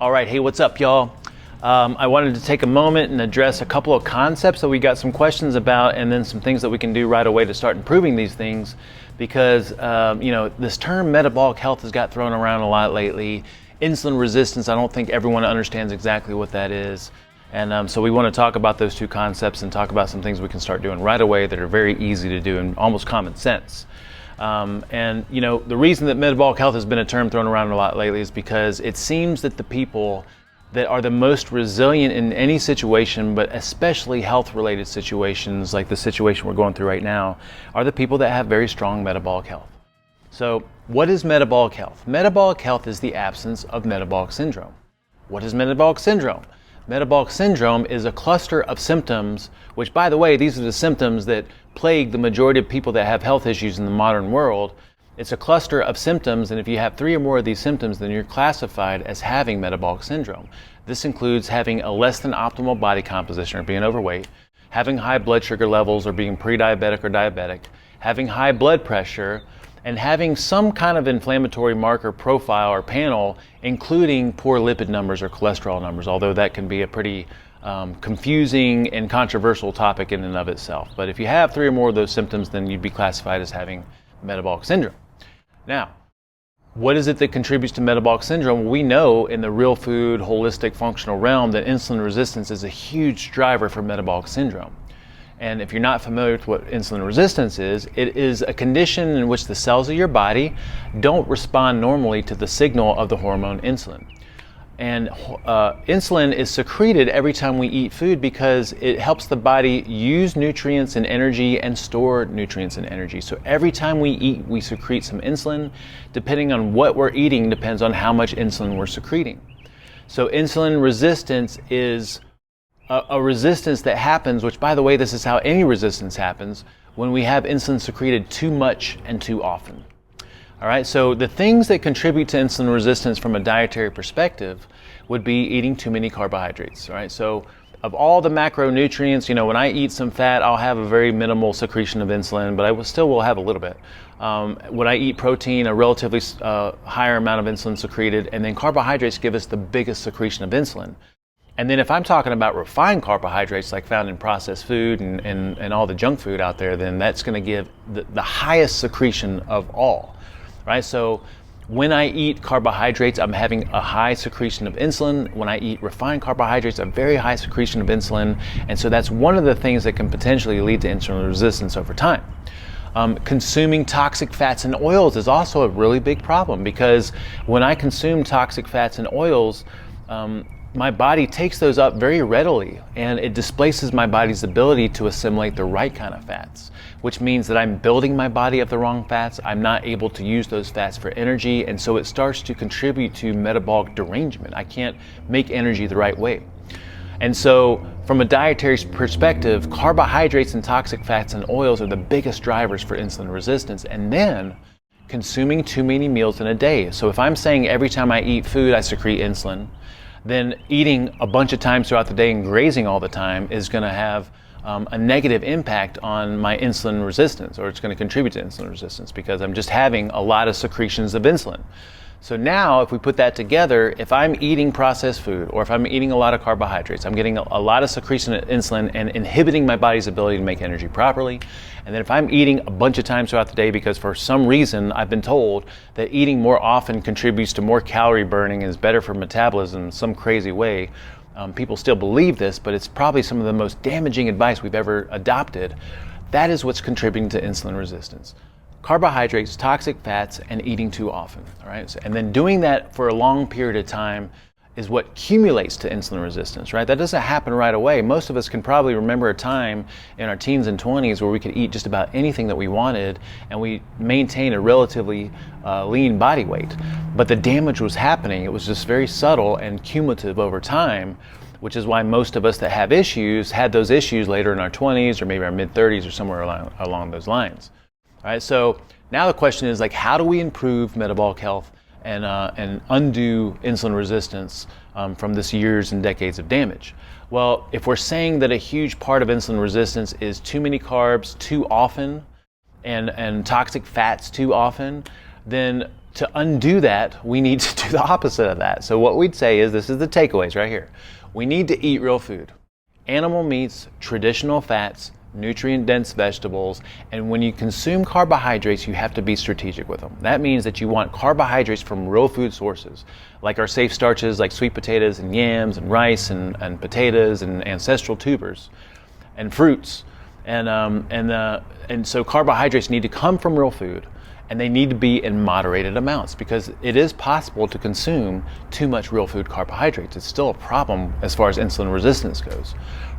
All right, hey, what's up, y'all? I wanted to take a moment and address a couple of concepts that we got some questions about, and then some things that we can do right away to start improving these things, because this term metabolic health has got thrown around a lot lately. Insulin resistance, I don't think everyone understands exactly what that is. And so we want to talk about those two concepts and talk about some things we can start doing right away that are very easy to do and almost common sense. The reason that metabolic health has been a term thrown around a lot lately is because it seems that the people that are the most resilient in any situation, but especially health-related situations like the situation we're going through right now, are the people that have very strong metabolic health. So what is metabolic health? Metabolic health is the absence of metabolic syndrome. What is metabolic syndrome? Metabolic syndrome is a cluster of symptoms, which, by the way, these are the symptoms that plague the majority of people that have health issues in the modern world. It's a cluster of symptoms, and if you have 3 or more of these symptoms, then you're classified as having metabolic syndrome. This includes having a less than optimal body composition or being overweight, having high blood sugar levels or being pre-diabetic or diabetic, having high blood pressure, and having some kind of inflammatory marker profile or panel, including poor lipid numbers or cholesterol numbers, although that can be a pretty confusing and controversial topic in and of itself. But if you have 3 or more of those symptoms, then you'd be classified as having metabolic syndrome. Now, what is it that contributes to metabolic syndrome? We know in the real food, holistic, functional realm that insulin resistance is a huge driver for metabolic syndrome. And if you're not familiar with what insulin resistance is, it is a condition in which the cells of your body don't respond normally to the signal of the hormone insulin. And insulin is secreted every time we eat food because it helps the body use nutrients and energy and store nutrients and energy. So every time we eat, we secrete some insulin. Depending on what we're eating depends on how much insulin we're secreting. So insulin resistance is a resistance that happens, which, by the way, this is how any resistance happens, when we have insulin secreted too much and too often. All right, so the things that contribute to insulin resistance from a dietary perspective would be eating too many carbohydrates. All right, so of all the macronutrients, when I eat some fat, I'll have a very minimal secretion of insulin, but I still will have a little bit. When I eat protein, a relatively higher amount of insulin secreted, and then carbohydrates give us the biggest secretion of insulin. And then if I'm talking about refined carbohydrates like found in processed food and all the junk food out there, then that's going to give the highest secretion of all, right? So when I eat carbohydrates, I'm having a high secretion of insulin. When I eat refined carbohydrates, a very high secretion of insulin. And so that's one of the things that can potentially lead to insulin resistance over time. Consuming toxic fats and oils is also a really big problem, because when I consume toxic fats and oils, my body takes those up very readily, and it displaces my body's ability to assimilate the right kind of fats, which means that I'm building my body of the wrong fats. I'm not able to use those fats for energy, and so it starts to contribute to metabolic derangement. I can't make energy the right way. And so from a dietary perspective, carbohydrates and toxic fats and oils are the biggest drivers for insulin resistance. And then consuming too many meals in a day. So if I'm saying every time I eat food I secrete insulin, then eating a bunch of times throughout the day and grazing all the time is going to have a negative impact on my insulin resistance, or it's going to contribute to insulin resistance because I'm just having a lot of secretions of insulin. So now if we put that together, if I'm eating processed food or if I'm eating a lot of carbohydrates, I'm getting a lot of secretion of insulin and inhibiting my body's ability to make energy properly. And then if I'm eating a bunch of times throughout the day because for some reason I've been told that eating more often contributes to more calorie burning and is better for metabolism in some crazy way, people still believe this, but it's probably some of the most damaging advice we've ever adopted. That is what's contributing to insulin resistance. Carbohydrates, toxic fats, and eating too often. All right, and then doing that for a long period of time is what accumulates to insulin resistance, right? That doesn't happen right away. Most of us can probably remember a time in our teens and 20s where we could eat just about anything that we wanted and we maintained a relatively lean body weight. But the damage was happening. It was just very subtle and cumulative over time, which is why most of us that have issues had those issues later in our 20s or maybe our mid-30s or somewhere along those lines. All right, so now the question is, like, how do we improve metabolic health and undo insulin resistance from this years and decades of damage? Well, if we're saying that a huge part of insulin resistance is too many carbs too often and toxic fats too often, then To undo that, we need to do the opposite of that. So what we'd say is, this is the takeaways right here. We need to eat real food. Animal meats, traditional fats, nutrient-dense vegetables, and when you consume carbohydrates, you have to be strategic with them. That means that you want carbohydrates from real food sources, like our safe starches like sweet potatoes and yams and rice and potatoes and ancestral tubers and fruits. And so carbohydrates need to come from real food, and they need to be in moderated amounts, because it is possible to consume too much real food carbohydrates. It's still a problem as far as insulin resistance goes,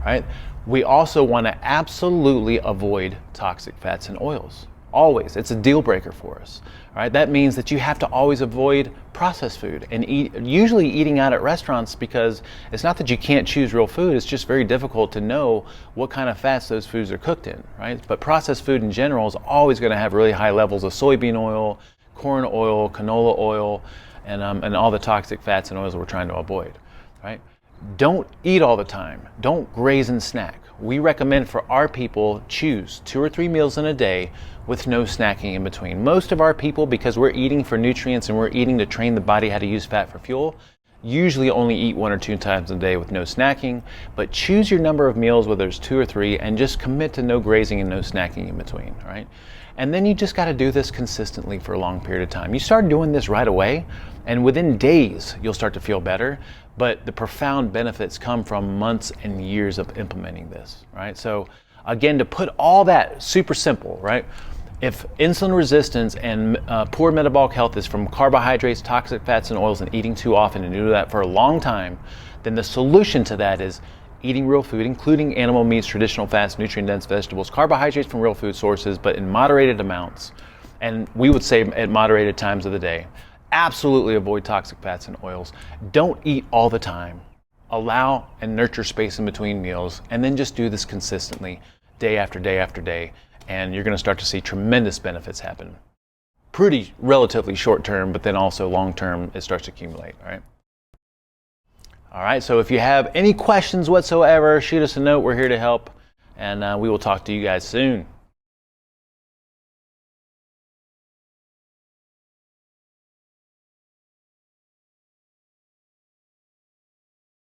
right? We also want to absolutely avoid toxic fats and oils. Always. It's a deal breaker for us. Right? That means that you have to always avoid processed food and usually eating out at restaurants, because it's not that you can't choose real food, it's just very difficult to know what kind of fats those foods are cooked in, right? But processed food in general is always going to have really high levels of soybean oil, corn oil, canola oil, and all the toxic fats and oils we're trying to avoid, right? Don't eat all the time. Don't graze and snack. We recommend for our people, choose 2 or 3 meals in a day with no snacking in between. Most of our people, because we're eating for nutrients and we're eating to train the body how to use fat for fuel, usually only eat 1 or 2 times a day with no snacking. But choose your number of meals, whether it's 2 or 3, and just commit to no grazing and no snacking in between, right? And then you just got to do this consistently for a long period of time. You start doing this right away, and within days you'll start to feel better, but the profound benefits come from months and years of implementing this, right? So again, to put all that super simple, right? If insulin resistance and poor metabolic health is from carbohydrates, toxic fats and oils, and eating too often, and you do that for a long time, then the solution to that is eating real food, including animal meats, traditional fats, nutrient-dense vegetables, carbohydrates from real food sources, but in moderated amounts. And we would say at moderated times of the day. Absolutely avoid toxic fats and oils. Don't eat all the time. Allow and nurture space in between meals, and then just do this consistently, day after day after day, and you're going to start to see tremendous benefits happen. Pretty relatively short term, but then also long term, it starts to accumulate, all right? All right, so if you have any questions whatsoever, shoot us a note. We're here to help, and we will talk to you guys soon.